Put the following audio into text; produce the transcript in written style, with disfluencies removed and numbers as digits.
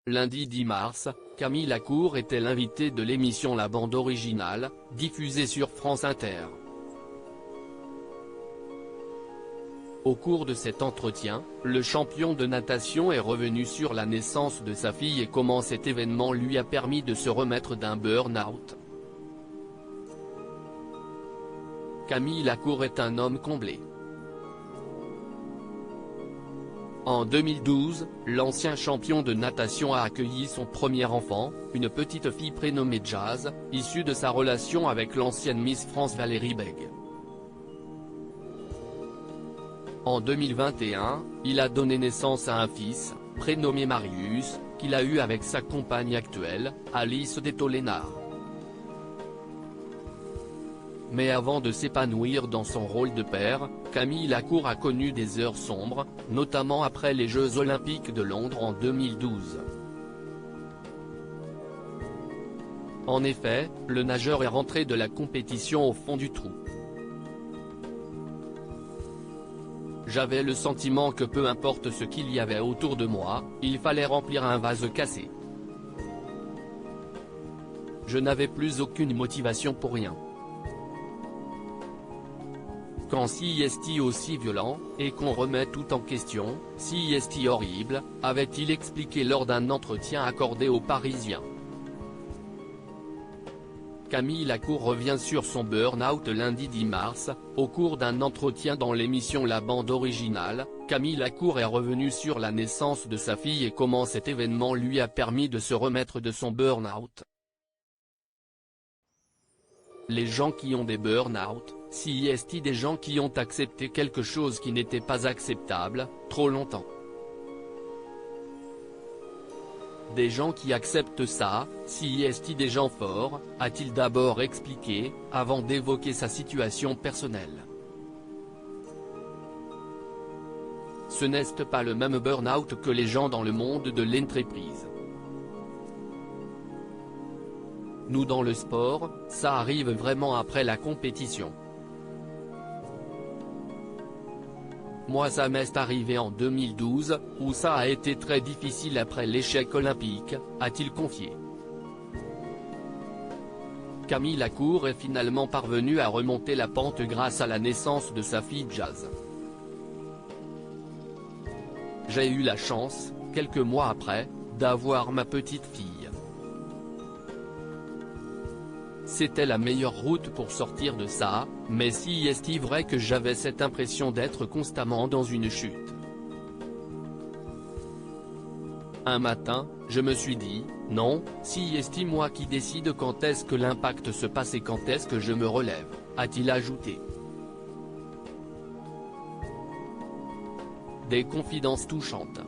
Lundi 10 mars, Camille Lacour était l'invitée de l'émission La Bande Originale, diffusée sur France Inter. Au cours de cet entretien, le champion de natation est revenu sur la naissance de sa fille et comment cet événement lui a permis de se remettre d'un burn-out. Camille Lacour est un homme comblé. En 2012, l'ancien champion de natation a accueilli son premier enfant, une petite fille prénommée Jazz, issue de sa relation avec l'ancienne Miss France Valérie Bègue. En 2021, il a donné naissance à un fils, prénommé Marius, qu'il a eu avec sa compagne actuelle, Alice Detolena. Mais avant de s'épanouir dans son rôle de père, Camille Lacour a connu des heures sombres, notamment après les Jeux Olympiques de Londres en 2012. En effet, le nageur est rentré de la compétition au fond du trou. J'avais le sentiment que peu importe ce qu'il y avait autour de moi, il fallait remplir un vase cassé. Je n'avais plus aucune motivation pour rien. Quand si est aussi violent, et qu'on remet tout en question, si est horrible, avait-il expliqué lors d'un entretien accordé aux Parisiens. Camille Lacour revient sur son burn-out lundi 10 mars, au cours d'un entretien dans l'émission La Bande Originale, Camille Lacour est revenu sur la naissance de sa fille et comment cet événement lui a permis de se remettre de son burn-out. Les gens qui ont des burn-out, si est des gens qui ont accepté quelque chose qui n'était pas acceptable, trop longtemps. Des gens qui acceptent ça, si est des gens forts, a-t-il d'abord expliqué, avant d'évoquer sa situation personnelle. Ce n'est pas le même burn-out que les gens dans le monde de l'entreprise. Nous dans le sport, ça arrive vraiment après la compétition. Moi ça m'est arrivé en 2012, où ça a été très difficile après l'échec olympique, a-t-il confié. Camille Lacour est finalement parvenu à remonter la pente grâce à la naissance de sa fille Jazz. J'ai eu la chance, quelques mois après, d'avoir ma petite fille. C'était la meilleure route pour sortir de ça, mais si est vrai que j'avais cette impression d'être constamment dans une chute. Un matin, je me suis dit, non, si est moi qui décide quand est-ce que l'impact se passe et quand est-ce que je me relève, a-t-il ajouté. Des confidences touchantes.